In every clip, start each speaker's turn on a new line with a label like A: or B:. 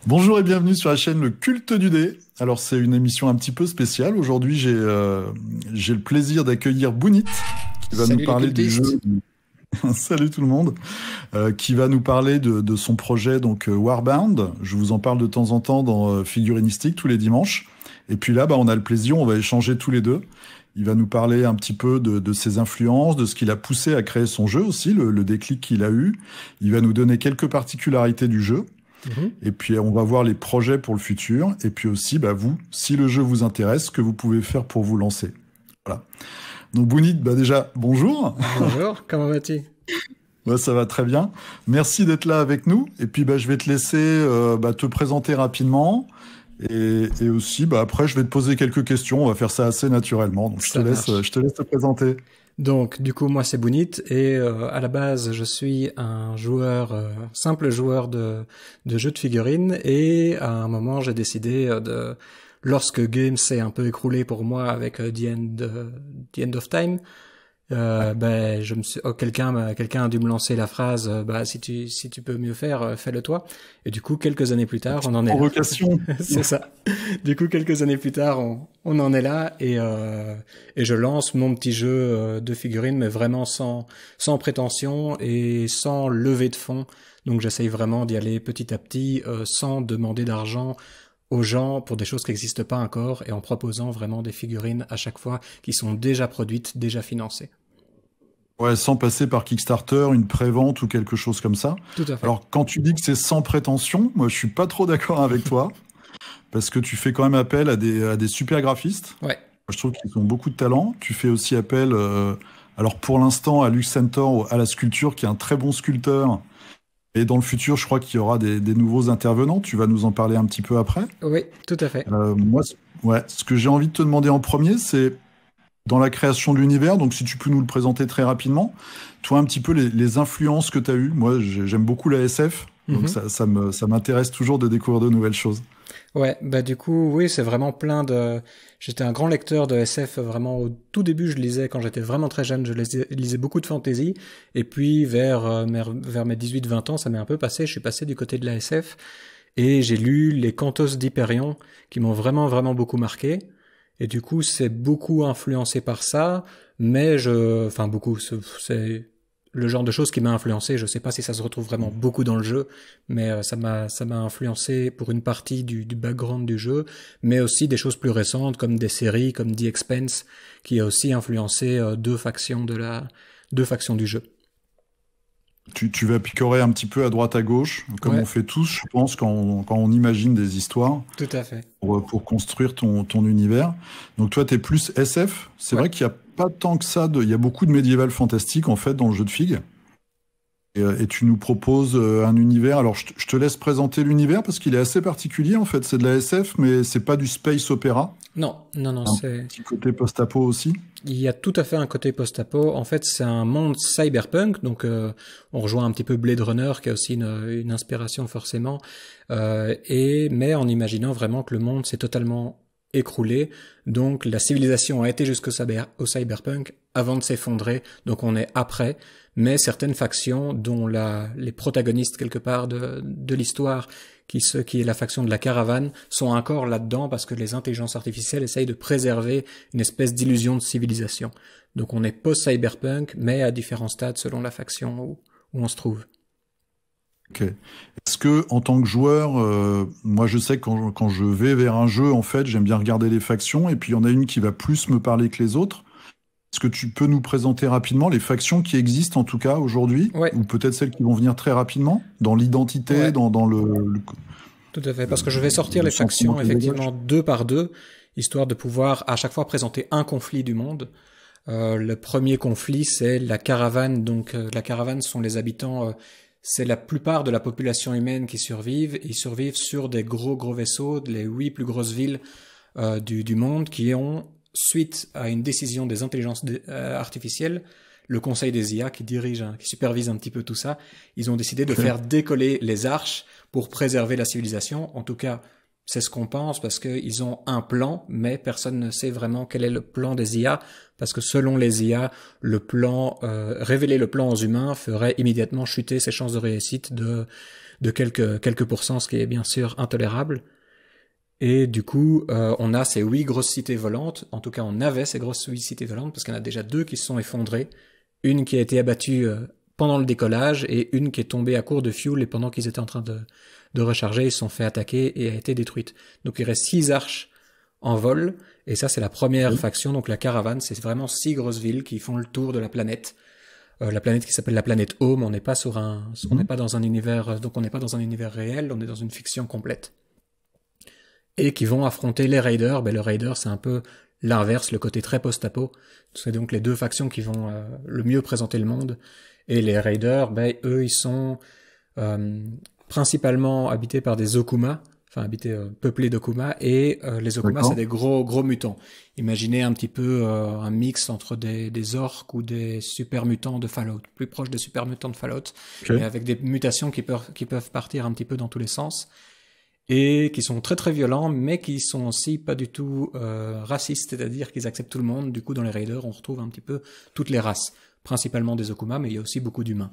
A: Bonjour et bienvenue sur la chaîne Le Culte du Dé. Alors c'est une émission un petit peu spéciale. Aujourd'hui j'ai le plaisir d'accueillir Bounit qui va nous parler du jeu. Salut tout le monde. Qui va nous parler de son projet donc Warbound. Je vous en parle de temps en temps dans Figurinistique tous les dimanches. Et puis là on a le plaisir, on va échanger tous les deux. Il va nous parler un petit peu de ses influences, de ce qui l'a poussé à créer son jeu aussi, le déclic qu'il a eu. Il va nous donner quelques particularités du jeu. Et puis on va voir les projets pour le futur, et puis aussi vous, si le jeu vous intéresse, ce que vous pouvez faire pour vous lancer. Voilà. Donc Bounit, déjà bonjour.
B: Bonjour, comment vas-tu?
A: Ça va très bien. Merci d'être là avec nous. Et puis je vais te laisser te présenter rapidement, et aussi après je vais te poser quelques questions. On va faire ça assez naturellement. Donc je te laisse te présenter.
B: Donc, du coup, moi, c'est Bounit, et à la base, je suis un simple joueur de jeux de figurines, et à un moment, j'ai décidé lorsque Games s'est un peu écroulé pour moi avec The End of Time, je me suis, quelqu'un a dû me lancer la phrase, si tu peux mieux faire, fais-le toi. Et du coup, quelques années plus tard, on en est là. C'est ça. Du coup, quelques années plus tard, on en est là, et je lance mon petit jeu de figurines, mais vraiment sans prétention et sans levée de fonds. Donc, j'essaye vraiment d'y aller petit à petit, sans demander d'argent aux gens pour des choses qui n'existent pas encore, et en proposant vraiment des figurines à chaque fois qui sont déjà produites, déjà financées.
A: Ouais, sans passer par Kickstarter, une prévente ou quelque chose comme ça.
B: Tout à fait.
A: Alors, quand tu dis que c'est sans prétention, moi, je suis pas trop d'accord avec toi, parce que tu fais quand même appel à des super graphistes.
B: Ouais.
A: Je trouve qu'ils ont beaucoup de talent. Tu fais aussi appel, alors pour l'instant, à Lux Centaur, à la sculpture, qui est un très bon sculpteur. Et dans le futur, je crois qu'il y aura des nouveaux intervenants. Tu vas nous en parler un petit peu après.
B: Oui, tout à fait.
A: Moi, ce que j'ai envie de te demander en premier, c'est dans la création de l'univers, donc si tu peux nous le présenter très rapidement, toi un petit peu les influences que tu as eues. Moi, j'aime beaucoup la SF, donc ça m'intéresse toujours de découvrir de nouvelles choses.
B: Ouais, du coup, oui, c'est vraiment j'étais un grand lecteur de SF, vraiment au tout début, je lisais, quand j'étais vraiment très jeune, je lisais beaucoup de fantasy, et puis vers mes 18-20 ans, ça m'est un peu passé, je suis passé du côté de la SF, et j'ai lu les Cantos d'Hyperion, qui m'ont vraiment, vraiment beaucoup marqué. Et du coup, c'est beaucoup influencé par ça, mais beaucoup, c'est le genre de choses qui m'a influencé. Je sais pas si ça se retrouve vraiment beaucoup dans le jeu, mais ça m'a influencé pour une partie du background du jeu, mais aussi des choses plus récentes, comme des séries, comme The Expanse, qui a aussi influencé deux factions du jeu.
A: Tu vas picorer un petit peu à droite à gauche, comme on fait tous, je pense, quand on imagine des histoires.
B: Tout à fait.
A: Pour construire ton univers. Donc toi, t'es plus SF. C'est vrai qu'il n'y a pas tant que ça. Il y a beaucoup de médiéval fantastique, en fait, dans le jeu de Fig. Et tu nous proposes un univers. Alors, je te laisse présenter l'univers, parce qu'il est assez particulier, en fait. C'est de la SF, mais c'est pas du space opéra.
B: Non, c'est
A: un petit côté post-apo aussi.
B: Il y a tout à fait un côté post-apo. En fait, c'est un monde cyberpunk, donc on rejoint un petit peu Blade Runner, qui a aussi une inspiration forcément, mais en imaginant vraiment que le monde s'est totalement écroulé, donc la civilisation a été jusqu'au cyberpunk avant de s'effondrer, donc on est après, mais certaines factions, dont les protagonistes quelque part de l'histoire, qui est la faction de la caravane, sont encore là-dedans parce que les intelligences artificielles essayent de préserver une espèce d'illusion de civilisation. Donc on est post-cyberpunk, mais à différents stades selon la faction où on se trouve.
A: Ok. Est-ce que, en tant que joueur, moi je sais que quand je vais vers un jeu, en fait, j'aime bien regarder les factions, et puis il y en a une qui va plus me parler que les autres. Est-ce que tu peux nous présenter rapidement les factions qui existent en tout cas aujourd'hui, ou peut-être celles qui vont venir très rapidement, dans l'identité, dans le...
B: Tout à fait, parce que je vais sortir les factions effectivement deux par deux, histoire de pouvoir à chaque fois présenter un conflit du monde. Le premier conflit, c'est la caravane. Donc la caravane sont les habitants, c'est la plupart de la population humaine qui survivent. Ils survivent sur des gros vaisseaux, les 8 plus grosses villes du monde, qui ont, suite à une décision des intelligences artificielles, le conseil des IA qui supervise un petit peu tout ça, ils ont décidé de faire décoller les arches pour préserver la civilisation, en tout cas c'est ce qu'on pense parce qu'ils ont un plan, mais personne ne sait vraiment quel est le plan des IA, parce que selon les IA, le plan, révéler le plan aux humains ferait immédiatement chuter ses chances de réussite de quelques pourcents, ce qui est bien sûr intolérable. Et du coup, on a ces 8 grosses cités volantes. En tout cas, on avait ces grosses 8 cités volantes parce qu'il y en a déjà 2 qui se sont effondrées. Une qui a été abattue pendant le décollage et une qui est tombée à court de fuel et pendant qu'ils étaient en train de recharger, ils se sont fait attaquer et a été détruite. Donc il reste 6 arches en vol. Et ça, c'est la première faction. Donc la caravane, c'est vraiment 6 grosses villes qui font le tour de la planète. La planète qui s'appelle la planète Home. On n'est pas on n'est pas dans un univers, donc on n'est pas dans un univers réel. On est dans une fiction complète. Et qui vont affronter les Raiders. Ben, le Raider, c'est un peu l'inverse, le côté très post-apo. C'est donc les 2 factions qui vont le mieux présenter le monde. Et les Raiders, ben, eux, ils sont principalement habités par des Okuma, peuplés d'Okuma, et les Okuma, c'est des gros mutants. Imaginez un petit peu un mix entre des orques ou des super mutants de Fallout, plus proche des super mutants de Fallout, mais avec des mutations qui peuvent partir un petit peu dans tous les sens. Et qui sont très très violents, mais qui sont aussi pas du tout racistes, c'est-à-dire qu'ils acceptent tout le monde. Du coup, dans les Raiders, on retrouve un petit peu toutes les races, principalement des Okuma, mais il y a aussi beaucoup d'humains.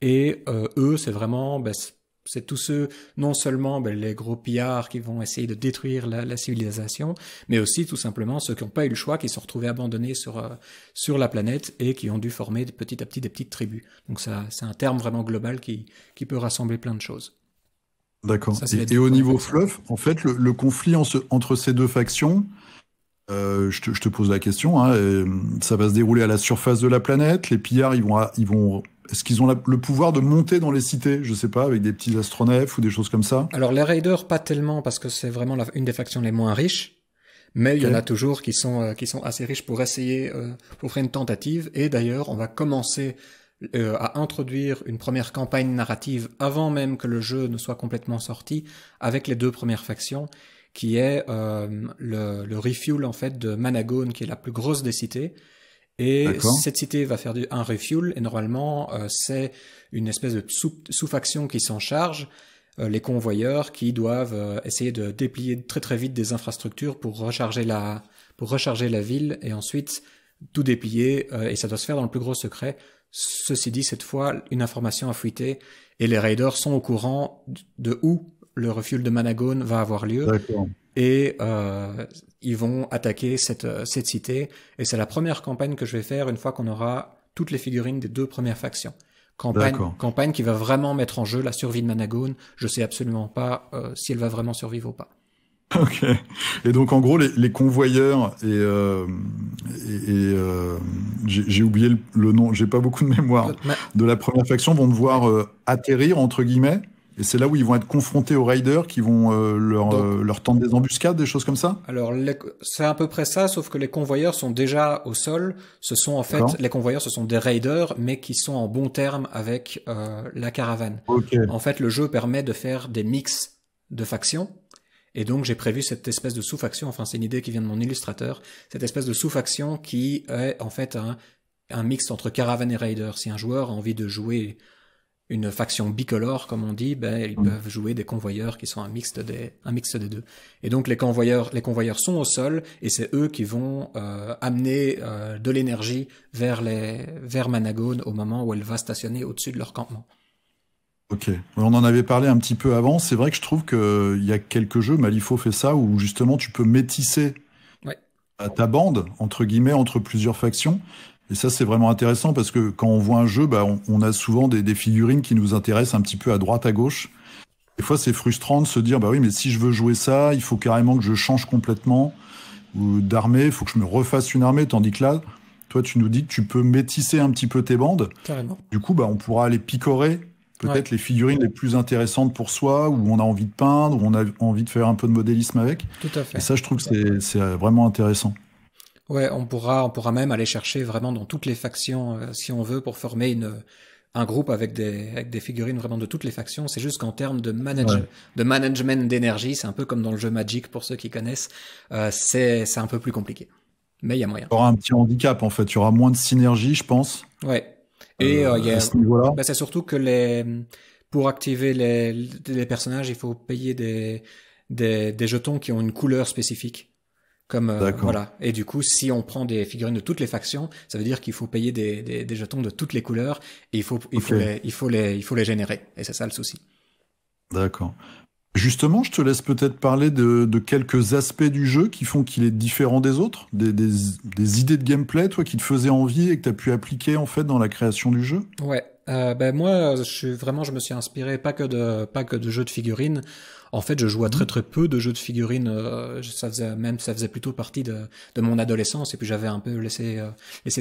B: Et eux, c'est vraiment, c'est tous ceux, non seulement les gros pillards qui vont essayer de détruire la civilisation, mais aussi tout simplement ceux qui n'ont pas eu le choix, qui se sont retrouvés abandonnés sur la planète et qui ont dû former petit à petit des petites tribus. Donc ça, c'est un terme vraiment global qui peut rassembler plein de choses.
A: D'accord. Et au niveau fluff, en fait, le conflit entre ces 2 factions, je te pose la question, hein, ça va se dérouler à la surface de la planète. Les pillards, ils vont, est-ce qu'ils ont le pouvoir de monter dans les cités, je sais pas, avec des petits astronefs ou des choses comme ça?
B: Alors les Raiders, pas tellement, parce que c'est vraiment une des factions les moins riches. Mais il y en a toujours qui sont assez riches pour essayer, pour faire une tentative. Et d'ailleurs, on va commencer à introduire une première campagne narrative avant même que le jeu ne soit complètement sorti, avec les 2 premières factions, qui est le refuel en fait de Managone, qui est la plus grosse des cités. Et cette cité va faire un refuel, et normalement c'est une espèce de sous-faction qui s'en charge, les convoyeurs qui doivent essayer de déplier très très vite des infrastructures pour recharger la ville, et ensuite tout déplier, et ça doit se faire dans le plus gros secret. Ceci dit, cette fois, une information a fuité et les Raiders sont au courant de où le refuel de Managone va avoir lieu. Et ils vont attaquer cette cité. Et c'est la première campagne que je vais faire une fois qu'on aura toutes les figurines des 2 premières factions. Campagne qui va vraiment mettre en jeu la survie de Managone. Je sais absolument pas si elle va vraiment survivre ou pas.
A: Ok. Et donc en gros les convoyeurs j'ai oublié le nom, j'ai pas beaucoup de mémoire, de la première faction vont devoir atterrir entre guillemets, et c'est là où ils vont être confrontés aux raiders qui vont leur tendre des embuscades, des choses comme ça.
B: Alors c'est à peu près ça, sauf que les convoyeurs sont déjà au sol. Les convoyeurs, ce sont des raiders, mais qui sont en bon terme avec la caravane. En fait, le jeu permet de faire des mix de factions. Et donc, j'ai prévu cette espèce de sous-faction, enfin, c'est une idée qui vient de mon illustrateur, cette espèce de sous-faction qui est, en fait, un mix entre caravane et raider. Si un joueur a envie de jouer une faction bicolore, comme on dit, ils peuvent jouer des convoyeurs qui sont un mix des 2. Et donc, les convoyeurs sont au sol, et c'est eux qui vont, amener, de l'énergie vers Managone au moment où elle va stationner au-dessus de leur campement.
A: Ok, on en avait parlé un petit peu avant. C'est vrai que je trouve qu'il y a quelques jeux, Malifaux fait ça, où justement tu peux métisser ta bande, entre guillemets, entre plusieurs factions. Et ça, c'est vraiment intéressant parce que quand on voit un jeu, on a souvent des figurines qui nous intéressent un petit peu à droite, à gauche. Des fois, c'est frustrant de se dire, oui, mais si je veux jouer ça, il faut carrément que je change complètement d'armée, il faut que je me refasse une armée, tandis que là, toi, tu nous dis que tu peux métisser un petit peu tes bandes.
B: Carrément.
A: Du coup, on pourra aller picorer peut-être les figurines les plus intéressantes pour soi, où on a envie de peindre, où on a envie de faire un peu de modélisme avec.
B: Tout à fait.
A: Et ça, je trouve que c'est vraiment intéressant.
B: Ouais, on pourra même aller chercher vraiment dans toutes les factions, si on veut, pour former un groupe avec des figurines vraiment de toutes les factions. C'est juste qu'en termes de management d'énergie, c'est un peu comme dans le jeu Magic, pour ceux qui connaissent, c'est un peu plus compliqué. Mais il y a moyen.
A: Il y aura un petit handicap, en fait. Il y aura moins de synergie, je pense.
B: Ouais. Et à ce niveau-là, c'est surtout que pour activer les personnages, il faut payer des jetons qui ont une couleur spécifique. Comme voilà. Et du coup, si on prend des figurines de toutes les factions, ça veut dire qu'il faut payer des jetons de toutes les couleurs et il faut les générer. Et c'est ça le souci.
A: D'accord. Justement, je te laisse peut-être parler de quelques aspects du jeu qui font qu'il est différent des autres, des idées de gameplay, toi, qui te faisaient envie et que tu as pu appliquer en fait dans la création du jeu.
B: Ouais. Moi, je me suis inspiré pas que de jeux de figurines. En fait, je jouais très peu de jeux de figurines. Ça faisait plutôt partie de mon adolescence. Et puis j'avais un peu laissé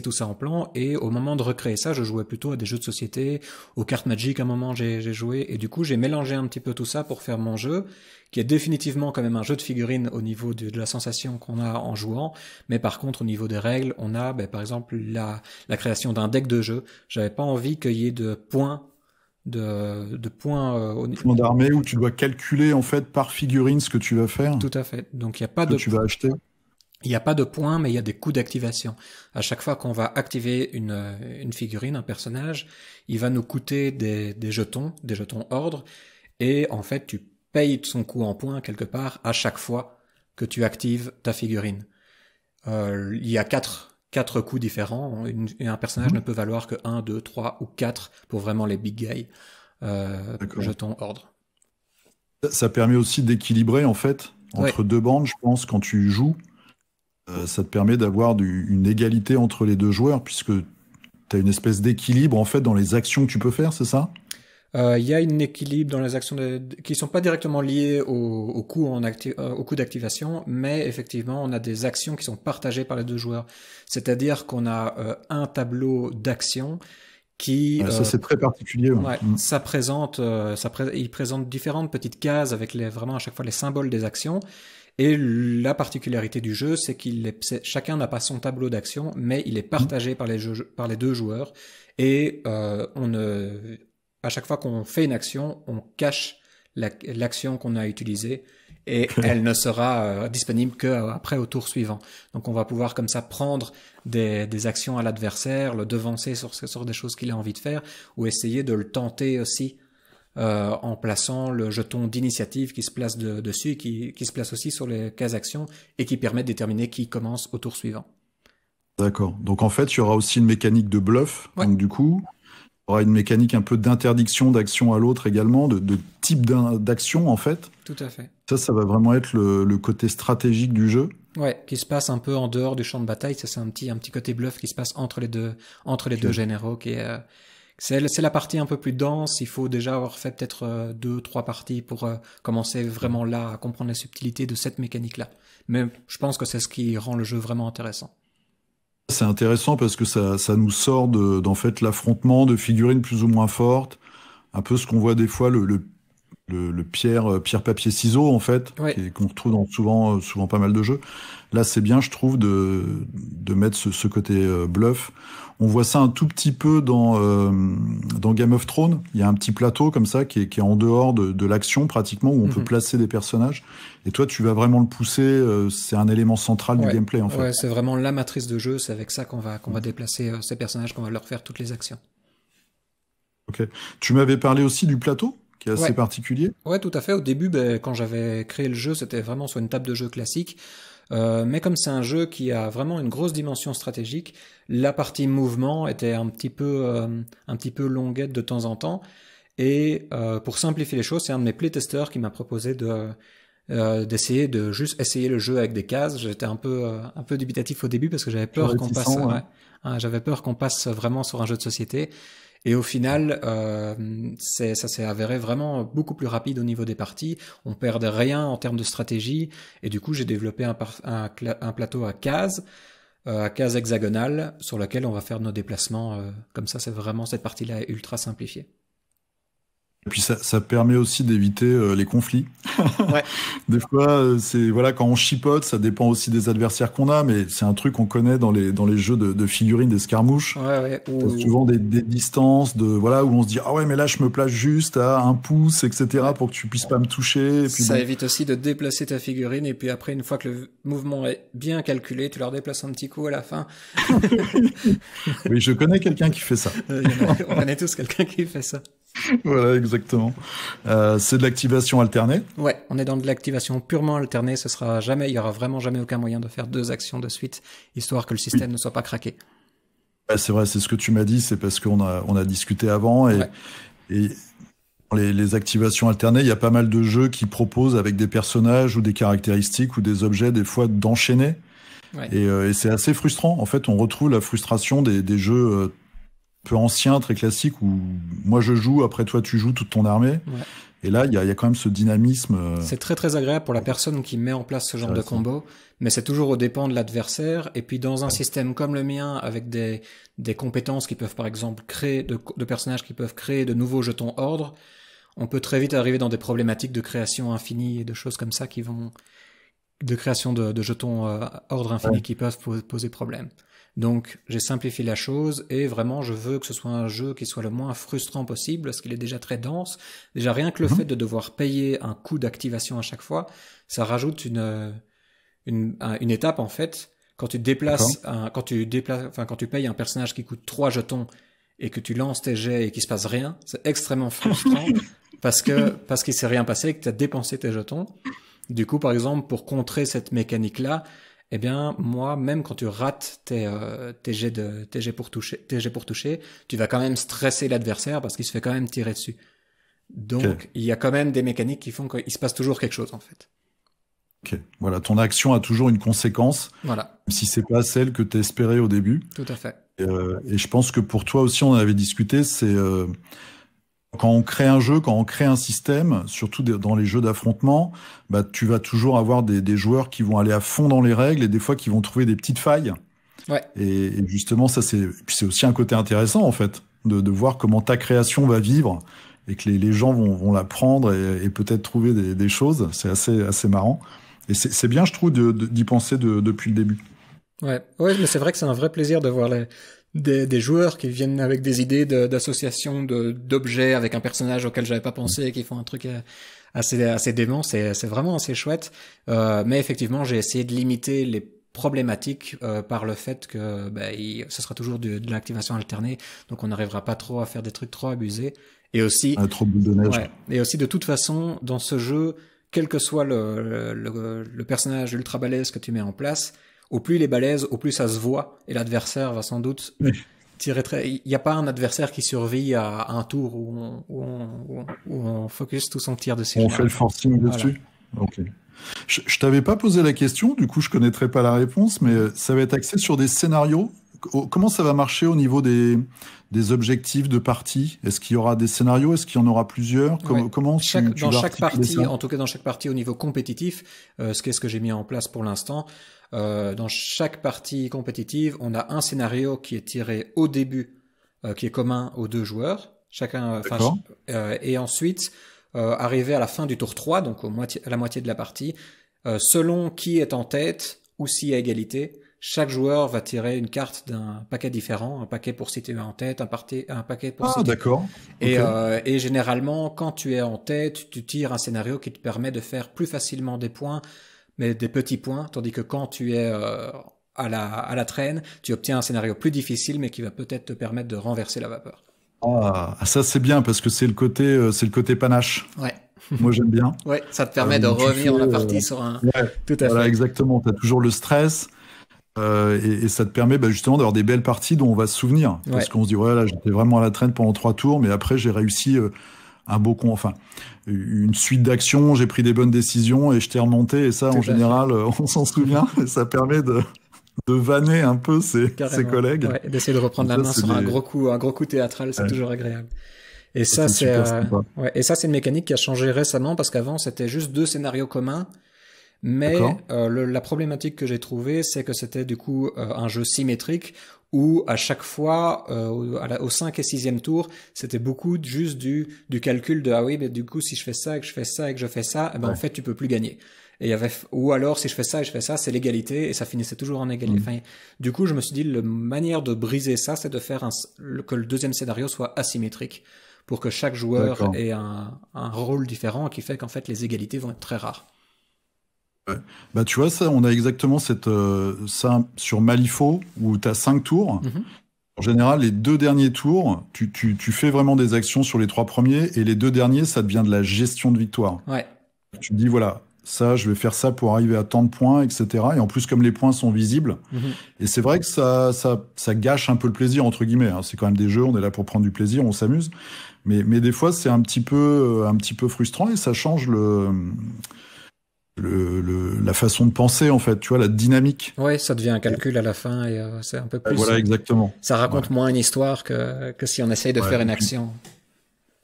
B: tout ça en plan. Et au moment de recréer ça, je jouais plutôt à des jeux de société, aux cartes Magic. À un moment, j'ai joué. Et du coup, j'ai mélangé un petit peu tout ça pour faire mon jeu, qui est définitivement quand même un jeu de figurines au niveau de la sensation qu'on a en jouant. Mais par contre, au niveau des règles, on a, par exemple, la création d'un deck de jeu. J'avais pas envie qu'il y ait de points au
A: niveau d'armée où tu dois calculer en fait par figurine ce que tu vas faire.
B: Tout à fait. Donc il y a pas
A: tu vas acheter.
B: Il n'y a pas de points, mais il y a des coûts d'activation. À chaque fois qu'on va activer une figurine, un personnage, il va nous coûter des jetons ordre, et en fait tu payes son coût en points quelque part à chaque fois que tu actives ta figurine. Il y a quatre coups différents. Un personnage ne peut valoir que 1, 2, 3 ou 4 pour vraiment les big guys. Jetons ordre.
A: Ça permet aussi d'équilibrer en fait entre deux bandes, je pense, quand tu joues. Ça te permet d'avoir une égalité entre les deux joueurs puisque tu as une espèce d'équilibre en fait dans les actions que tu peux faire, c'est ça ?
B: Il y a un équilibre dans les actions qui sont pas directement liées au coût d'activation, mais effectivement, on a des actions qui sont partagées par les deux joueurs. C'est-à-dire qu'on a un tableau d'actions qui...
A: ça, c'est très particulier.
B: Ouais. Il présente différentes petites cases avec vraiment à chaque fois les symboles des actions. Et la particularité du jeu, c'est chacun n'a pas son tableau d'actions, mais il est partagé par les deux joueurs. Et à chaque fois qu'on fait une action, on cache l'action qu'on a utilisée et elle ne sera disponible qu'après au tour suivant. Donc on va pouvoir comme ça prendre des actions à l'adversaire, le devancer sur des choses qu'il a envie de faire ou essayer de le tenter aussi en plaçant le jeton d'initiative qui se place dessus et qui se place aussi sur les cases actions et qui permet de déterminer qui commence au tour suivant.
A: D'accord. Donc en fait, il y aura aussi une mécanique de bluff. Ouais. Donc du coup... Il y aura une mécanique un peu d'interdiction d'action à l'autre également, de type d'action en fait.
B: Tout à fait.
A: Ça va vraiment être le côté stratégique du jeu.
B: Ouais, qui se passe un peu en dehors du champ de bataille. Ça, c'est un petit côté bluff qui se passe entre les deux généraux. C'est la partie un peu plus dense. Il faut déjà avoir fait peut-être 2-3 parties pour commencer vraiment là à comprendre les subtilités de cette mécanique-là. Mais je pense que c'est ce qui rend le jeu vraiment intéressant.
A: C'est intéressant parce que ça nous sort d'en fait l'affrontement de figurines plus ou moins fortes, un peu ce qu'on voit des fois le pierre papier ciseaux en fait, qu'on retrouve dans souvent pas mal de jeux. Là, c'est bien, je trouve, de mettre ce côté bluff. On voit ça un tout petit peu dans Game of Thrones. Il y a un petit plateau comme ça qui est en dehors de l'action pratiquement, où on peut placer des personnages. Et toi, tu vas vraiment le pousser. C'est un élément central du gameplay en fait.
B: Ouais, c'est vraiment la matrice de jeu. C'est avec ça qu'on va déplacer ces personnages, qu'on va leur faire toutes les actions.
A: Ok. Tu m'avais parlé aussi du plateau, qui est assez particulier.
B: Ouais, tout à fait. Au début, quand j'avais créé le jeu, c'était vraiment sur une table de jeu classique. Mais comme c'est un jeu qui a vraiment une grosse dimension stratégique, la partie mouvement était un petit peu longuette de temps en temps. Et pour simplifier les choses, c'est un de mes playtesters qui m'a proposé d'essayer de juste essayer le jeu avec des cases. J'étais un peu dubitatif au début parce que j'avais peur qu'on passe vraiment sur un jeu de société. Et au final, ça s'est avéré vraiment beaucoup plus rapide au niveau des parties. On perdait rien en termes de stratégie. Et du coup, j'ai développé un plateau à cases hexagonales sur lequel on va faire nos déplacements. Comme ça, c'est vraiment cette partie-là est ultra simplifiée.
A: Et puis ça permet aussi d'éviter les conflits.
B: Ouais.
A: Des fois, quand on chipote, ça dépend aussi des adversaires qu'on a, mais c'est un truc qu'on connaît dans les jeux de figurines, d'escarmouches.
B: Ouais.
A: T'as souvent des distances où on se dit ah ouais mais là je me place juste à 1 pouce, etc. pour que tu puisses pas me toucher. Et puis
B: ça évite aussi de déplacer ta figurine et puis après une fois que le mouvement est bien calculé, tu leur déplaces un petit coup à la fin.
A: Oui, je connais quelqu'un qui fait ça.
B: On connaît tous quelqu'un qui fait ça.
A: Voilà, exactement. C'est de l'activation alternée.
B: Ouais, on est dans de l'activation purement alternée. Il y aura vraiment jamais aucun moyen de faire 2 actions de suite, histoire que le système ne soit pas craqué.
A: Ouais, c'est vrai, c'est ce que tu m'as dit, c'est parce qu'on a discuté avant et les activations alternées, il y a pas mal de jeux qui proposent avec des personnages ou des caractéristiques ou des objets des fois d'enchaîner. Ouais. Et c'est assez frustrant. En fait, on retrouve la frustration des jeux un peu anciens, très classiques, où moi je joue, après toi tu joues toute ton armée. Ouais. Et là, il y a quand même ce dynamisme.
B: C'est très très agréable pour la personne qui met en place ce genre de combo, mais c'est toujours aux dépens de l'adversaire. Et puis dans un système comme le mien, avec des compétences qui peuvent par exemple créer, de personnages qui peuvent créer de nouveaux jetons ordre, on peut très vite arriver dans des problématiques de création infinie et de choses comme ça de création de jetons ordre infini qui peuvent poser problème. Donc j'ai simplifié la chose et vraiment je veux que ce soit un jeu qui soit le moins frustrant possible parce qu'il est déjà très dense. Déjà rien que le fait de devoir payer un coût d'activation à chaque fois, ça rajoute une étape en fait. Quand tu payes un personnage qui coûte 3 jetons et que tu lances tes jets et qu'il se passe rien, c'est extrêmement frustrant parce qu'il s'est rien passé et que tu as dépensé tes jetons. Du coup, par exemple, pour contrer cette mécanique-là, eh bien, moi, même quand tu rates tes jets pour toucher, tu vas quand même stresser l'adversaire parce qu'il se fait quand même tirer dessus. Donc, il y a quand même des mécaniques qui font qu'il se passe toujours quelque chose, en fait.
A: Ok. Voilà, ton action a toujours une conséquence.
B: Voilà.
A: Même si c'est pas celle que tu espérais au début.
B: Tout à fait.
A: Et je pense que pour toi aussi, on en avait discuté, c'est quand on crée un jeu, quand on crée un système, surtout dans les jeux d'affrontement, bah, tu vas toujours avoir des joueurs qui vont aller à fond dans les règles et des fois qui vont trouver des petites failles.
B: Ouais.
A: Et justement, c'est aussi un côté intéressant, en fait, de voir comment ta création va vivre et que les gens vont la prendre et peut-être trouver des choses. C'est assez marrant. Et c'est bien, je trouve, d'y penser depuis le début.
B: Ouais, mais c'est vrai que c'est un vrai plaisir de voir des joueurs qui viennent avec des idées d'association d'objets avec un personnage auquel j'avais pas pensé et qui font un truc assez dément. C'est vraiment assez chouette. Mais effectivement, j'ai essayé de limiter les problématiques par le fait que ce sera toujours de l'activation alternée, donc on n'arrivera pas trop à faire des trucs trop abusés. Et aussi,
A: trop boule de neige.
B: Ouais, et aussi de toute façon, dans ce jeu, quel que soit le personnage ultra balèze que tu mets en place, au plus il est balèze, au plus ça se voit, et l'adversaire va sans doute tirer très... Il n'y a pas un adversaire qui survit à un tour où on focus tout son tir dessus.
A: On fait le forcing dessus. Voilà. Ok. Je t'avais pas posé la question, du coup je connaîtrais pas la réponse, mais ça va être axé sur des scénarios. Comment ça va marcher au niveau des objectifs de partie? Est-ce qu'il y aura des scénarios? Est-ce qu'il y en aura plusieurs? Comment
B: dans chaque partie, en tout cas dans chaque partie au niveau compétitif, ce que j'ai mis en place pour l'instant, dans chaque partie compétitive, on a un scénario qui est tiré au début, qui est commun aux 2 joueurs, chacun. Et ensuite, arrivé à la fin du tour 3, donc à la moitié de la partie, selon qui est en tête ou si à égalité, chaque joueur va tirer une carte d'un paquet différent, un paquet pour situer en tête, un paquet pour situer.
A: Ah, d'accord.
B: Et généralement, quand tu es en tête, tu tires un scénario qui te permet de faire plus facilement des points, mais des petits points, tandis que quand tu es à la traîne, tu obtiens un scénario plus difficile, mais qui va peut-être te permettre de renverser la vapeur.
A: Ah, ça c'est bien parce que c'est le côté panache.
B: Ouais.
A: Moi j'aime bien.
B: Ouais, ça te permet de revenir dans la partie sur un.
A: Ouais, tout à fait. Exactement. T'as toujours le stress. Et ça te permet justement d'avoir des belles parties dont on va se souvenir. Parce qu'on se dit, ouais, là, j'étais vraiment à la traîne pendant 3 tours, mais après, j'ai réussi une suite d'actions, j'ai pris des bonnes décisions et je t'ai remonté. Et ça, en général, on s'en souvient. Et ça permet de vanner un peu ses collègues.
B: Ouais, d'essayer de reprendre la main sur un gros coup théâtral, c'est toujours agréable. Et ça, c'est une mécanique qui a changé récemment parce qu'avant, c'était juste 2 scénarios communs. Mais la problématique que j'ai trouvée, c'est que c'était du coup un jeu symétrique où à chaque fois, au 5 et 6e tour, c'était beaucoup juste du calcul de ah oui, mais du coup si je fais ça et que je fais ça et que je fais ça, en fait tu peux plus gagner. Et ou alors si je fais ça et je fais ça, c'est l'égalité et ça finissait toujours en égalité. Enfin, du coup, je me suis dit la manière de briser ça, c'est de faire que le 2e scénario soit asymétrique pour que chaque joueur ait un rôle différent qui fait qu'en fait les égalités vont être très rares.
A: Ouais. Tu vois, ça, on a exactement ça sur Malifaux où tu as 5 tours. En général, les 2 derniers tours, tu fais vraiment des actions sur les 3 premiers, et les 2 derniers, ça devient de la gestion de victoire.
B: Ouais.
A: Tu te dis, voilà, ça, je vais faire ça pour arriver à tant de points, etc. Et en plus, comme les points sont visibles, et c'est vrai que ça gâche un peu le plaisir, entre guillemets, hein. C'est quand même des jeux, on est là pour prendre du plaisir, on s'amuse. Mais des fois, c'est un petit peu frustrant, et ça change la façon de penser, en fait, tu vois, la dynamique.
B: Ouais, ça devient un calcul à la fin, et c'est un peu plus...
A: Voilà, exactement.
B: Ça raconte moins une histoire que si on essaye de faire une action.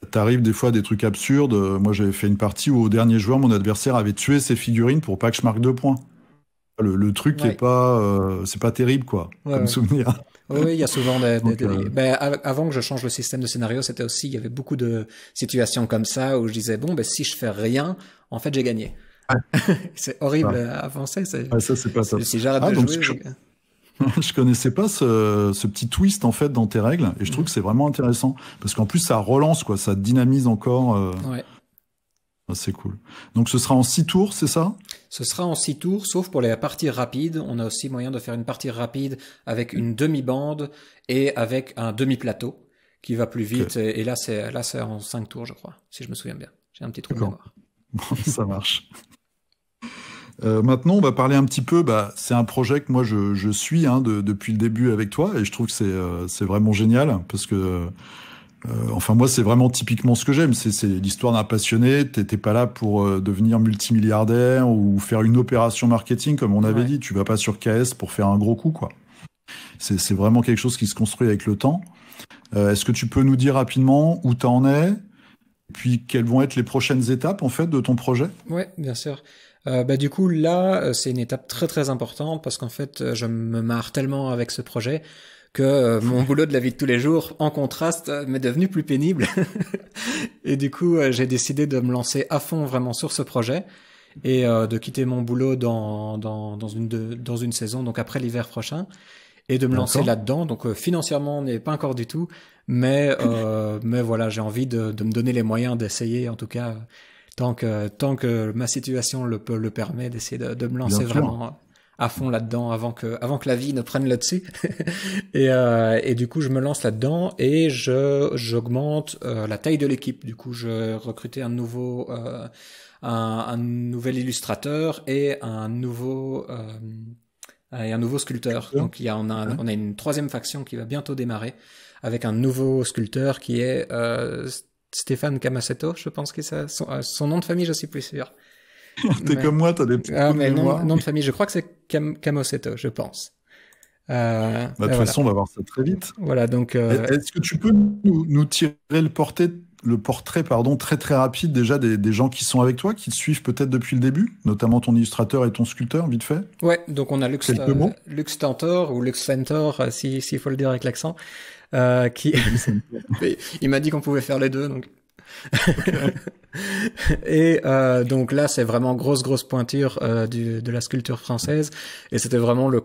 A: T'arrives des fois à des trucs absurdes. Moi, j'avais fait une partie où, au dernier joueur, mon adversaire avait tué ses figurines pour pas que je marque 2 points. Le truc est pas, c'est pas terrible, quoi, comme souvenir.
B: Oui, il y a souvent ben, avant que je change le système de scénario, c'était aussi, il y avait beaucoup de situations comme ça où je disais, bon, ben, si je fais rien, en fait, j'ai gagné. C'est horrible à avancer.
A: Ça, c'est pas ça.
B: Si j'arrête de jouer...
A: Je connaissais pas ce petit twist, en fait, dans tes règles, et je trouve que c'est vraiment intéressant, parce qu'en plus, ça relance, quoi, ça dynamise encore.
B: Ouais.
A: C'est cool. Donc, ce sera en 6 tours, c'est ça?
B: Ce sera en 6 tours, sauf pour les parties rapides. On a aussi moyen de faire une partie rapide avec une demi-bande et avec un demi-plateau qui va plus vite. Okay. Et là, c'est en 5 tours, je crois, si je me souviens bien. J'ai un petit trou de mémoire.
A: Bon, ça marche. Maintenant, on va parler un petit peu. C'est un projet que moi je suis depuis le début avec toi, et je trouve que c'est vraiment génial, parce que enfin moi c'est vraiment typiquement ce que j'aime. C'est l'histoire d'un passionné. T'es pas là pour devenir multimilliardaire ou faire une opération marketing comme on avait dit. Tu vas pas sur KS pour faire un gros coup, quoi. C'est vraiment quelque chose qui se construit avec le temps. Est-ce que tu peux nous dire rapidement où t'en es, et puis quelles vont être les prochaines étapes en fait de ton projet?
B: Ouais, bien sûr. Du coup, là, c'est une étape très très importante, parce qu'en fait, je me marre tellement avec ce projet que mon boulot de la vie de tous les jours, en contraste, m'est devenu plus pénible. Et du coup, j'ai décidé de me lancer à fond vraiment sur ce projet, et de quitter mon boulot dans une saison, donc après l'hiver prochain, et de me lancer là-dedans. Donc financièrement, on n'est pas encore du tout, mais voilà, j'ai envie de me donner les moyens d'essayer, en tout cas. Tant que ma situation le permet, d'essayer de me lancer vraiment à fond là-dedans avant que la vie ne prenne le dessus. et du coup, je me lance là-dedans, et j'augmente la taille de l'équipe. Du coup, je recrutais un nouvel illustrateur et un nouveau sculpteur. Donc on a une 3e faction qui va bientôt démarrer avec un nouveau sculpteur qui est Stéphane Camasetto, je pense que c'est son nom de famille, je suis plus sûr.
A: T'es comme moi, t'as des petits
B: nom de famille, je crois que c'est Camasetto, je pense.
A: De toute façon, on va voir ça très vite.
B: Voilà, donc.
A: Est-ce que tu peux nous tirer le portrait, très très rapide déjà des gens qui sont avec toi, qui te suivent peut-être depuis le début, notamment ton illustrateur et ton sculpteur, vite fait?
B: Ouais, donc on a Lux Tentor, ou Lux Fentor, s'il faut le dire avec l'accent. Qui il m'a dit qu'on pouvait faire les deux, donc et donc là c'est vraiment grosse pointure de la sculpture française, et c'était vraiment le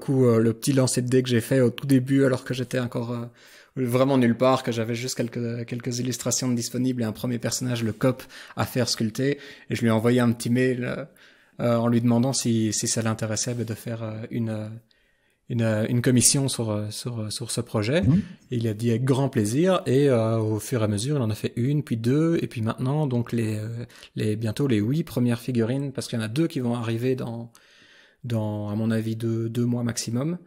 B: petit lancer de dés que j'ai fait au tout début, alors que j'étais encore vraiment nulle part, que j'avais juste quelques illustrations disponibles et un premier personnage, le cop, à faire sculpter, et je lui ai envoyé un petit mail en lui demandant si ça l'intéressait de faire une commission sur ce projet. Et il a dit avec grand plaisir, et au fur et à mesure il en a fait 1, puis 2, et puis maintenant donc bientôt les 8 premières figurines, parce qu'il y en a 2 qui vont arriver dans à mon avis 2 mois maximum,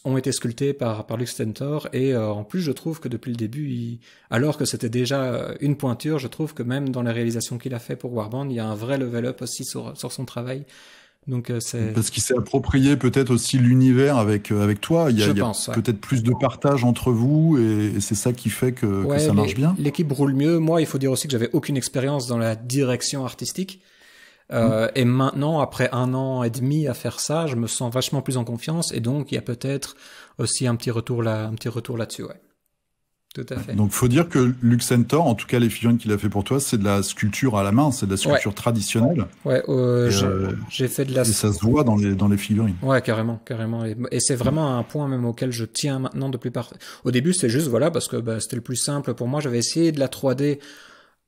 B: ont été sculptées par Lux Tentor, et en plus je trouve que depuis le début, alors que c'était déjà une pointure, je trouve que même dans les réalisations qu'il a fait pour Warband, il y a un vrai level up aussi sur son travail. Donc c'est
A: parce qu'il s'est approprié peut-être aussi l'univers avec toi. Il y a peut-être plus de partage entre vous, et c'est ça qui fait que ça marche bien.
B: L'équipe roule mieux. Moi, il faut dire aussi que j'avais aucune expérience dans la direction artistique. Et maintenant, après 1 an et demi à faire ça, je me sens vachement plus en confiance, et donc il y a peut-être aussi un petit retour là-dessus, ouais. Tout à fait.
A: Donc, faut dire que Lux Tentor, en tout cas les figurines qu'il a fait pour toi, c'est de la sculpture à la main, c'est de la sculpture traditionnelle.
B: Ouais, j'ai fait de la.
A: Et ça se voit dans les figurines.
B: Ouais, carrément. Et c'est vraiment un point même auquel je tiens maintenant de plus part. Au début, c'est juste parce que c'était le plus simple pour moi. J'avais essayé de la 3D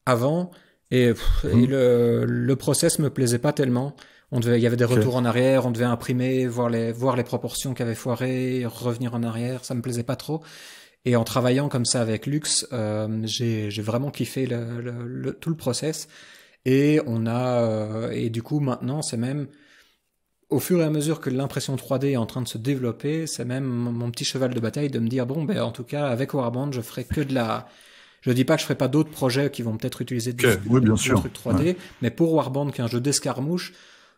B: avant, et le process me plaisait pas tellement. il y avait des retours en arrière, on devait imprimer, voir les proportions qui avaient foiré, revenir en arrière, ça me plaisait pas trop. Et en travaillant comme ça avec Lux, j'ai vraiment kiffé tout le process. Et et du coup maintenant c'est même au fur et à mesure que l'impression 3D est en train de se développer, c'est même mon petit cheval de bataille de me dire bon ben en tout cas avec Warband je ferai que de la. Je dis pas que je ferai pas d'autres projets qui vont peut-être utiliser des trucs 3D, mais pour Warband qui est un jeu d'escarmouche,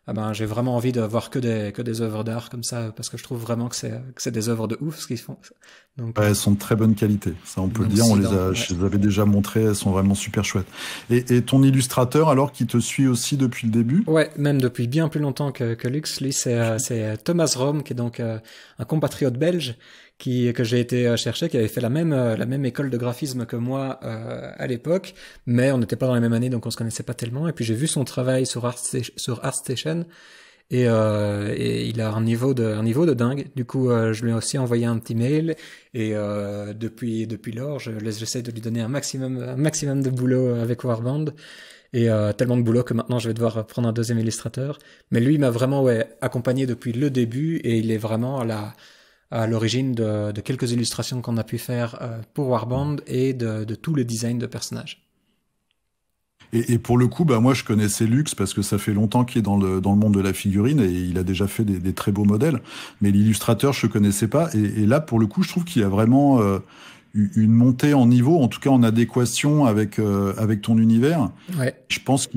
B: ah ben j'ai vraiment envie de voir que des œuvres d'art comme ça parce que je trouve vraiment que c'est des œuvres de ouf ce qu'ils font. Donc
A: elles sont de très bonne qualité, ça on peut le dire, je les avais déjà montrées, elles sont vraiment super chouettes. Et ton illustrateur alors qui te suit aussi depuis le début?
B: Ouais, même depuis bien plus longtemps que Lux, lui c'est Thomas Rome qui est donc un compatriote belge que j'ai été chercher, qui avait fait la même école de graphisme que moi à l'époque, mais on n'était pas dans la même année donc on se connaissait pas tellement. Et puis j'ai vu son travail sur ArtStation et il a un niveau de dingue. Du coup je lui ai aussi envoyé un petit mail et depuis lors j'essaie de lui donner un maximum de boulot avec Warband. Et tellement de boulot que maintenant je vais devoir prendre un deuxième illustrateur. Mais lui il m'a vraiment accompagné depuis le début et il est vraiment à l'origine de quelques illustrations qu'on a pu faire pour Warband et de tous les designs de personnages.
A: Et pour le coup, moi je connaissais Lux parce que ça fait longtemps qu'il est dans le monde de la figurine et il a déjà fait des très beaux modèles. Mais l'illustrateur, je connaissais pas. Et là, pour le coup, je trouve qu'il y a vraiment une montée en niveau, en tout cas en adéquation avec ton univers.
B: Ouais.
A: Je pense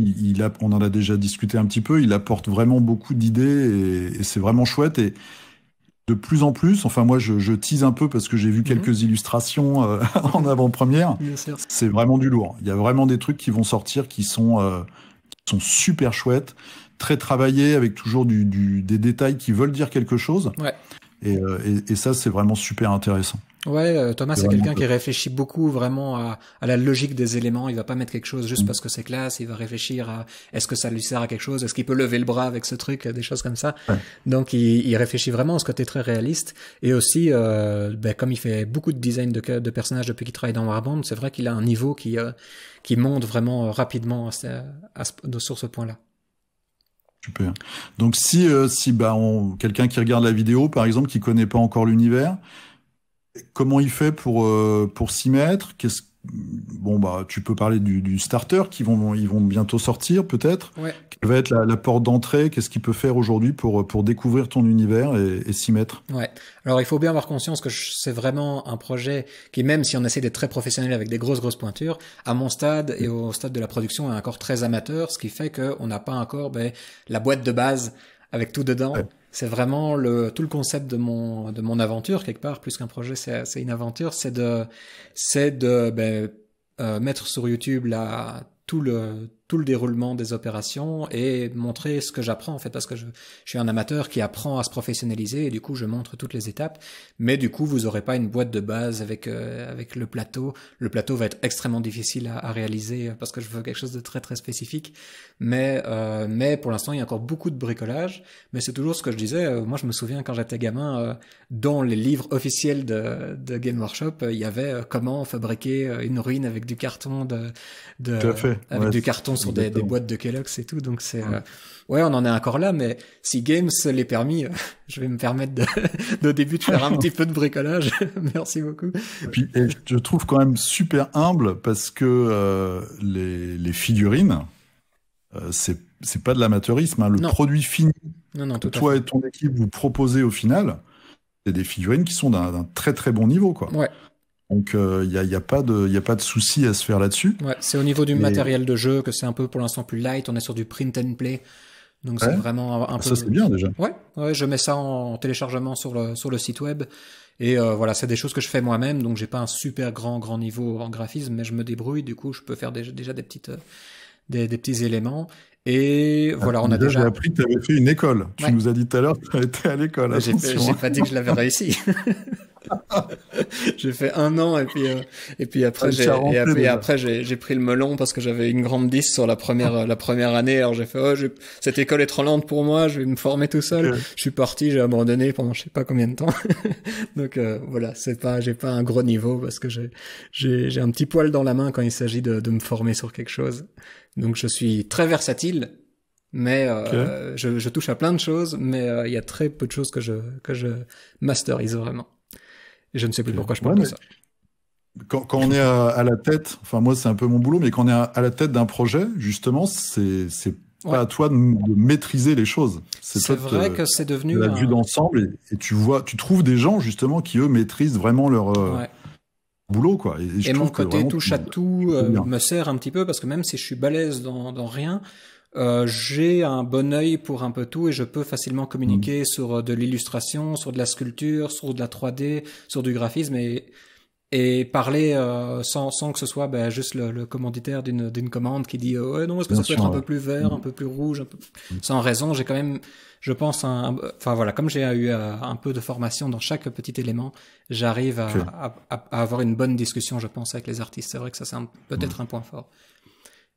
A: on en a déjà discuté un petit peu. Il apporte vraiment beaucoup d'idées et c'est vraiment chouette. Et de plus en plus, enfin moi je tease un peu parce que j'ai vu quelques illustrations en avant-première. C'est vraiment du lourd. Il y a vraiment des trucs qui vont sortir qui sont super chouettes, très travaillés avec toujours des détails qui veulent dire quelque chose.
B: Ouais.
A: Et ça c'est vraiment super intéressant.
B: Ouais, Thomas c'est quelqu'un qui réfléchit beaucoup vraiment à la logique des éléments. Il va pas mettre quelque chose juste parce que c'est classe. Il va réfléchir à est-ce que ça lui sert à quelque chose, est-ce qu'il peut lever le bras avec ce truc, des choses comme ça. Ouais. Donc il réfléchit vraiment à ce côté très réaliste. Et aussi, comme il fait beaucoup de design de personnages depuis qu'il travaille dans Warband, c'est vrai qu'il a un niveau qui monte vraiment rapidement sur ce point-là.
A: Super. Donc si quelqu'un qui regarde la vidéo, par exemple, qui connaît pas encore l'univers, comment il fait pour s'y mettre? Tu peux parler du starter ils vont bientôt sortir peut-être.
B: Ouais.
A: Quelle va être la porte d'entrée? Qu'est-ce qu'il peut faire aujourd'hui pour découvrir ton univers et s'y mettre?
B: Ouais. Alors il faut bien avoir conscience que c'est vraiment un projet qui, même si on essaie d'être très professionnel avec des grosses pointures, à mon stade et au stade de la production est encore très amateur, ce qui fait qu'on n'a pas encore la boîte de base avec tout dedans. Ouais. C'est vraiment tout le concept de mon aventure quelque part, plus qu'un projet, c'est une aventure, c'est de mettre sur YouTube tout le déroulement des opérations et montrer ce que j'apprends en fait, parce que je suis un amateur qui apprend à se professionnaliser et du coup je montre toutes les étapes, mais du coup vous aurez pas une boîte de base avec le plateau. Le plateau va être extrêmement difficile à réaliser parce que je veux quelque chose de très très spécifique, mais pour l'instant il y a encore beaucoup de bricolage, mais c'est toujours ce que je disais. Moi je me souviens quand j'étais gamin, dans les livres officiels de Game Workshop, il y avait comment fabriquer une ruine avec du carton du carton sur des boîtes de Kellogg's et tout, donc c'est on en est encore là, mais si Games l'est permis, je vais me permettre au début de faire un petit peu de bricolage. Merci beaucoup.
A: Et puis je trouve quand même super humble parce que les figurines, c'est pas de l'amateurisme, hein. Le produit fini que toi et ton équipe vous proposez au final, c'est des figurines qui sont d'un très très bon niveau, quoi.
B: Ouais.
A: Donc il y a pas de souci à se faire là-dessus.
B: Ouais, c'est au niveau du matériel de jeu que c'est un peu pour l'instant plus light. On est sur du print and play, donc c'est vraiment un peu.
A: Ça c'est bien déjà.
B: Ouais, je mets ça en téléchargement sur le site web et voilà, c'est des choses que je fais moi-même, donc j'ai pas un super grand niveau en graphisme, mais je me débrouille. Du coup, je peux faire déjà des petits éléments. Et voilà, on a déjà.
A: J'ai appris que tu avais fait une école. Tu nous as dit tout à l'heure que tu étais à l'école.
B: J'ai pas dit que je l'avais réussi. J'ai fait 1 an et puis après j'ai pris le melon parce que j'avais une grande 10 sur la première année. Alors j'ai fait cette école est trop lente pour moi, je vais me former tout seul. Okay. Je suis parti, j'ai abandonné pendant je sais pas combien de temps. Donc voilà, j'ai pas un gros niveau parce que j'ai un petit poil dans la main quand il s'agit de me former sur quelque chose. Donc je suis très versatile, Mais je touche à plein de choses, mais il y a très peu de choses que je masterise vraiment. Et je ne sais plus pourquoi je parle de ça.
A: Quand on est à la tête, enfin moi c'est un peu mon boulot, mais quand on est à la tête d'un projet, justement, c'est pas à toi de maîtriser les choses.
B: C'est vrai que c'est devenu
A: la vue d'ensemble et tu trouves des gens justement qui eux maîtrisent vraiment leur boulot, quoi.
B: Et mon côté touche à tout me sert un petit peu parce que même si je suis balèze dans rien, j'ai un bon œil pour un peu tout et je peux facilement communiquer sur de l'illustration, sur de la sculpture, sur de la 3D, sur du graphisme et parler sans que ce soit juste le commanditaire d'une commande qui dit ouais non, est-ce que ça peut être un peu plus vert, un peu plus rouge, sans raison. J'ai quand même, je pense, enfin voilà, comme j'ai eu un peu de formation dans chaque petit élément, j'arrive à avoir une bonne discussion, je pense, avec les artistes. C'est vrai que ça c'est peut-être un point fort.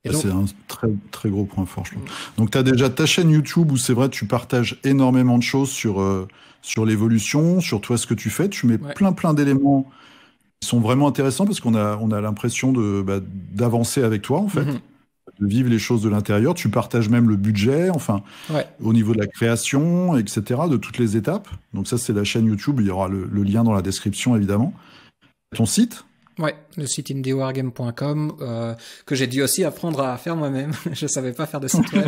A: C'est un très très gros point fort, je trouve. Donc tu as déjà ta chaîne YouTube où c'est vrai tu partages énormément de choses sur l'évolution, sur toi ce que tu fais, tu mets plein d'éléments qui sont vraiment intéressants parce qu'on a l'impression d'avancer avec toi en fait, de vivre les choses de l'intérieur. Tu partages même le budget, enfin au niveau de la création, etc., de toutes les étapes. Donc ça c'est la chaîne YouTube, il y aura le lien dans la description évidemment. Ton site?
B: Ouais, le site indiewargame.com que j'ai dû aussi apprendre à faire moi-même. Je savais pas faire de site web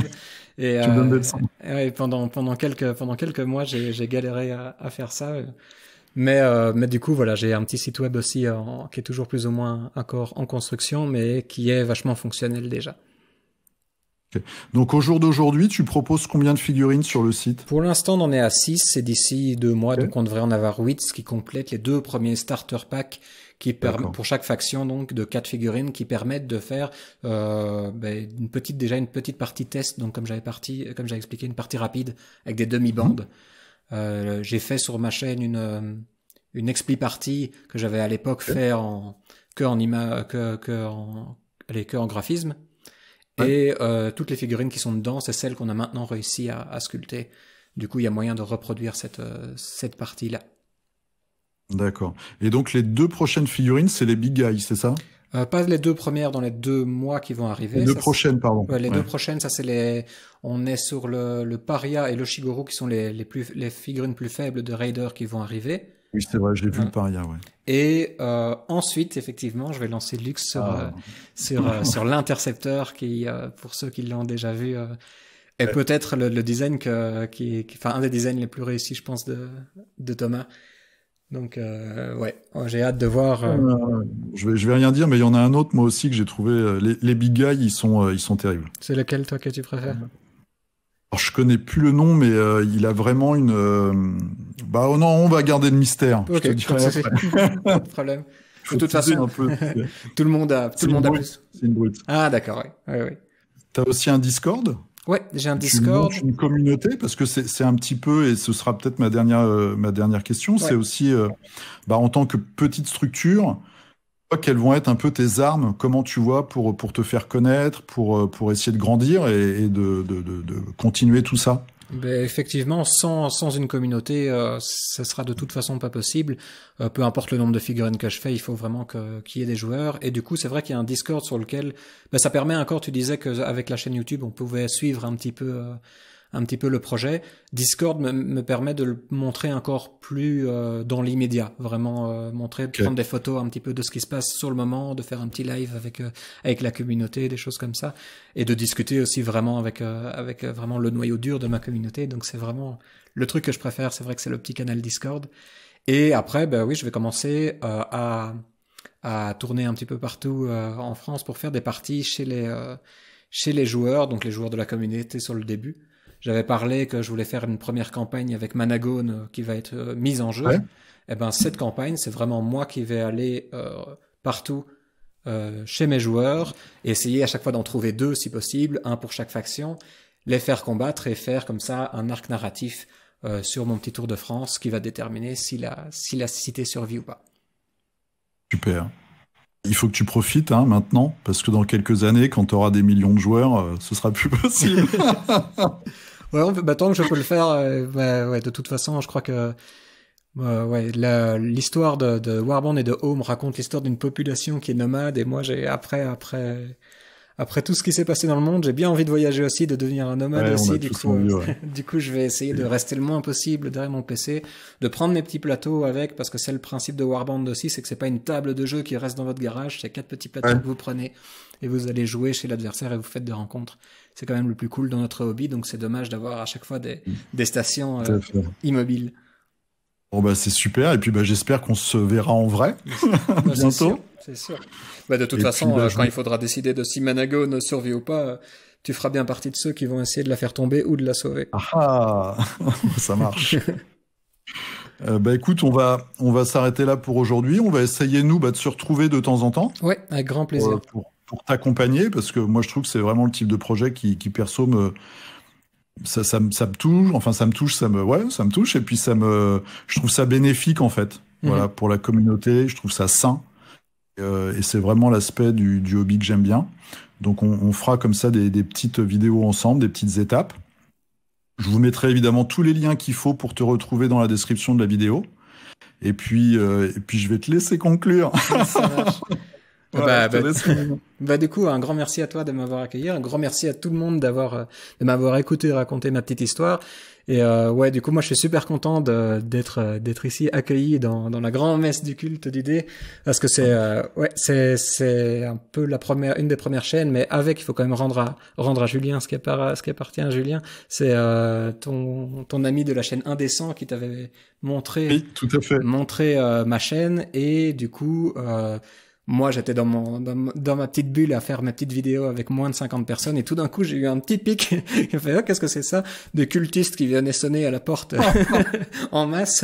B: et pendant quelques mois j'ai galéré à faire ça. Mais du coup voilà, j'ai un petit site web aussi qui est toujours plus ou moins encore en construction, mais qui est vachement fonctionnel déjà.
A: Okay. Donc au jour d'aujourd'hui, tu proposes combien de figurines sur le site?
B: Pour l'instant, on en est à 6, et d'ici 2 mois, donc on devrait en avoir 8, ce qui complète les 2 premiers starter packs qui permettent pour chaque faction donc de 4 figurines qui permettent de faire une petite partie test, donc comme j'avais expliqué, une partie rapide avec des demi-bandes. J'ai fait sur ma chaîne une expli partie que j'avais à l'époque fait que en graphisme. Et toutes les figurines qui sont dedans, c'est celles qu'on a maintenant réussi à sculpter. Du coup, il y a moyen de reproduire cette partie-là.
A: D'accord. Et donc, les 2 prochaines figurines, c'est les Big Guys, c'est ça?
B: Pas les 2 premières dans les 2 mois qui vont arriver.
A: Les 2 prochaines, pardon.
B: Les 2 prochaines, ça c'est on est sur le Paria et le Shigoru qui sont les figurines plus faibles de Raider qui vont arriver.
A: Oui, c'est vrai, j'ai vu le Paria, ouais.
B: Et ensuite, effectivement, je vais lancer Lux sur l'Intercepteur qui, pour ceux qui l'ont déjà vu, est peut-être le design un des designs les plus réussis, je pense, de Thomas. Donc j'ai hâte de voir.
A: Je vais rien dire, mais il y en a un autre moi aussi que j'ai trouvé. Les Big Guys, ils sont terribles.
B: C'est lequel toi que tu préfères?
A: Alors je connais plus le nom, mais il a vraiment une. Oh non, on va garder le mystère.
B: Ok, pas de problème. De toute façon, tout le monde a plus.
A: C'est une brute.
B: Ah d'accord, ouais.
A: T'as aussi un Discord?
B: Ouais, j'ai un Discord.
A: Tu montes une communauté parce que c'est un petit peu, et ce sera peut-être ma dernière question, c'est aussi en tant que petite structure, quelles vont être un peu tes armes, comment tu vois pour te faire connaître, pour essayer de grandir et de continuer tout ça?
B: Effectivement, sans une communauté, ce sera de toute façon pas possible. Peu importe le nombre de figurines que je fais, il faut vraiment qu'il y ait des joueurs. Et du coup, c'est vrai qu'il y a un Discord sur lequel ça permet encore. Tu disais qu'avec la chaîne YouTube, on pouvait suivre un petit peu le projet. Discord me permet de le montrer encore plus dans l'immédiat, vraiment prendre des photos un petit peu de ce qui se passe sur le moment, de faire un petit live avec la communauté, des choses comme ça, et de discuter aussi vraiment avec vraiment le noyau dur de ma communauté. Donc c'est vraiment le truc que je préfère. C'est vrai que c'est le petit canal Discord. Et après, je vais commencer à tourner un petit peu partout en France pour faire des parties chez les joueurs, donc les joueurs de la communauté sur le début. J'avais parlé que je voulais faire une première campagne avec Managone qui va être mise en jeu. Ouais. Cette campagne, c'est vraiment moi qui vais aller partout chez mes joueurs et essayer à chaque fois d'en trouver 2 si possible, un pour chaque faction, les faire combattre et faire comme ça un arc narratif sur mon petit tour de France qui va déterminer si la cité survit ou pas.
A: Super. Il faut que tu profites maintenant, parce que dans quelques années, quand tu auras des millions de joueurs, ce sera plus possible.
B: Tant que je peux le faire, de toute façon, je crois que l'histoire de Warbound et de Home raconte l'histoire d'une population qui est nomade, et moi j'ai après après tout ce qui s'est passé dans le monde, j'ai bien envie de voyager aussi, de devenir un nomade aussi. Du coup, je vais essayer de rester le moins possible derrière mon PC, de prendre mes petits plateaux avec, parce que c'est le principe de Warband aussi, c'est que c'est pas une table de jeu qui reste dans votre garage, c'est 4 petits plateaux que vous prenez et vous allez jouer chez l'adversaire et vous faites des rencontres. C'est quand même le plus cool dans notre hobby, donc c'est dommage d'avoir à chaque fois des stations immobiles.
A: Bon bah c'est super, et puis bah j'espère qu'on se verra en vrai bientôt.
B: C'est sûr. Bah de toute façon, quand il faudra décider de si Managon survit ou pas, tu feras bien partie de ceux qui vont essayer de la faire tomber ou de la sauver.
A: Ah, ça marche. Bah écoute, on va s'arrêter là pour aujourd'hui. On va essayer nous de se retrouver de temps en temps.
B: Ouais, avec grand plaisir.
A: Pour t'accompagner, parce que moi je trouve que c'est vraiment le type de projet qui perso ça me touche, enfin ça me touche, et puis je trouve ça bénéfique en fait. Voilà, pour la communauté, je trouve ça sain, et c'est vraiment l'aspect du hobby que j'aime bien. Donc on fera comme ça des petites vidéos ensemble, des petites étapes. Je vous mettrai évidemment tous les liens qu'il faut pour te retrouver dans la description de la vidéo. Et puis je vais te laisser conclure.
B: Ça marche. Voilà, du coup, un grand merci à toi de m'avoir accueilli, un grand merci à tout le monde de m'avoir écouté raconter ma petite histoire. Et du coup, moi, je suis super content d'être ici accueilli dans la grande messe du culte du dé, parce que c'est un peu une des premières chaînes, mais il faut quand même rendre à Julien ce qui appartient à Julien. C'est ton ami de la chaîne Indécent qui t'avait montré,
A: oui, tout à fait,
B: ma chaîne, et du coup. Moi, j'étais dans ma petite bulle à faire ma petite vidéo avec moins de 50 personnes, et tout d'un coup, j'ai eu un petit pic. J'ai fait, qu'est-ce que c'est ça? Des cultistes qui venaient sonner à la porte en masse.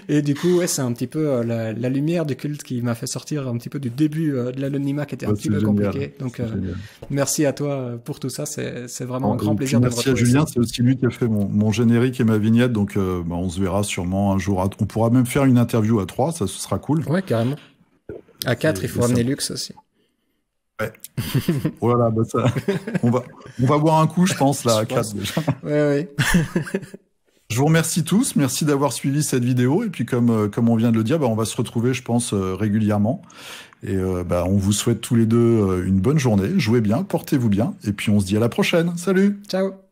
B: Et du coup, c'est un petit peu la lumière du culte qui m'a fait sortir un petit peu du début de l'anonymat qui était un petit peu compliqué. Donc, merci à toi pour tout ça. C'est vraiment un grand plaisir de me retrouver.
A: Merci à Julien, c'est aussi lui qui a fait mon générique et ma vignette. Donc, on se verra sûrement un jour. On pourra même faire une interview à 3, ça ce sera cool.
B: Ouais, carrément. À 4, il faut ramener Lux aussi.
A: Ouais. Voilà, on va boire un coup, je pense, là, à 4 déjà.
B: Ouais.
A: Je vous remercie tous, merci d'avoir suivi cette vidéo, et puis comme on vient de le dire, on va se retrouver, je pense, régulièrement. Et on vous souhaite tous les deux une bonne journée, jouez bien, portez-vous bien, et puis on se dit à la prochaine. Salut!
B: Ciao!